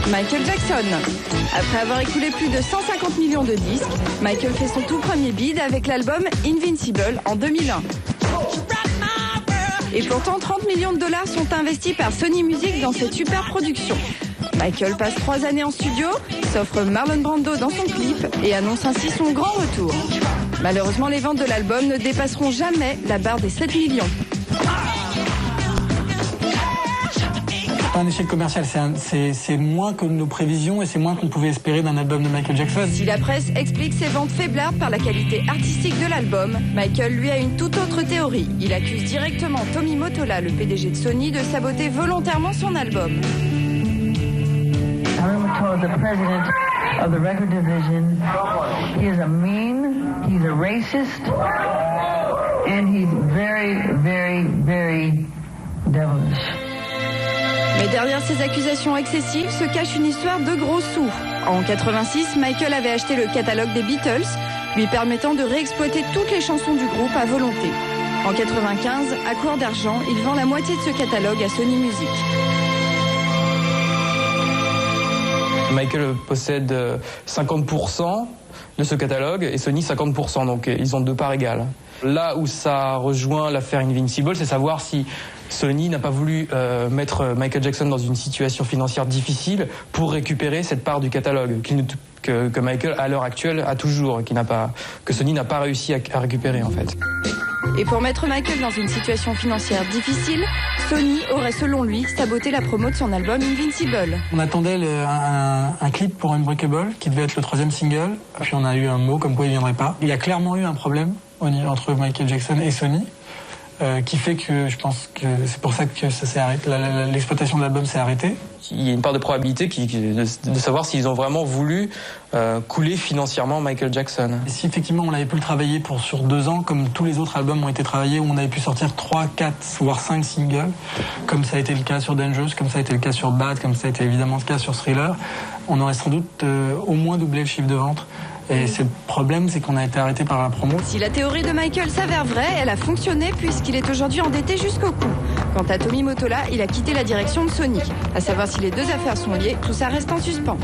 Michael Jackson. Après avoir écoulé plus de 150 millions de disques, Michael fait son tout premier bid avec l'album Invincible en 2001. Et pourtant, 30 millions de dollars sont investis par Sony Music dans cette super production. Michael passe 3 années en studio, s'offre Marlon Brando dans son clip et annonce ainsi son grand retour. Malheureusement, les ventes de l'album ne dépasseront jamais la barre des 7 millions. Un échec commercial, c'est moins que nos prévisions et c'est moins qu'on pouvait espérer d'un album de Michael Jackson. Si la presse explique ses ventes faiblardes par la qualité artistique de l'album, Michael lui a une toute autre théorie. Il accuse directement Tommy Mottola, le PDG de Sony, de saboter volontairement son album. Tommy Mottola, the president of the record division, he is a meme, he's a racist, and he's very, very, very devilish. Mais derrière ces accusations excessives se cache une histoire de gros sous. En 86, Michael avait acheté le catalogue des Beatles, lui permettant de réexploiter toutes les chansons du groupe à volonté. En 95, à court d'argent, il vend la moitié de ce catalogue à Sony Music. Michael possède 50% de ce catalogue et Sony 50%, donc ils ont 2 parts égales. Là où ça rejoint l'affaire Invincible, c'est savoir si Sony n'a pas voulu mettre Michael Jackson dans une situation financière difficile pour récupérer cette part du catalogue que Michael, à l'heure actuelle, a toujours, que Sony n'a pas réussi à récupérer en fait. Et pour mettre Michael dans une situation financière difficile, Sony aurait, selon lui, saboté la promo de son album Invincible. On attendait un clip pour Unbreakable, qui devait être le 3e single. Puis on a eu un mot comme quoi il ne viendrait pas. Il y a clairement eu un problème entre Michael Jackson et Sony, qui fait que je pense que c'est pour ça que ça s'est arrêté. L'exploitation de l'album s'est arrêtée. Il y a une part de probabilité de savoir s'ils ont vraiment voulu couler financièrement Michael Jackson. Et si effectivement on avait pu le travailler sur 2 ans, comme tous les autres albums ont été travaillés, où on avait pu sortir 3, 4, voire 5 singles, comme ça a été le cas sur Dangerous, comme ça a été le cas sur Bad, comme ça a été évidemment le cas sur Thriller, on aurait sans doute au moins doublé le chiffre de vente. Et c'est le problème, c'est qu'on a été arrêté par la promo. Si la théorie de Michael s'avère vraie, elle a fonctionné puisqu'il est aujourd'hui endetté jusqu'au cou. Quant à Tommy Mottola, il a quitté la direction de Sony. À savoir si les 2 affaires sont liées, tout ça reste en suspens.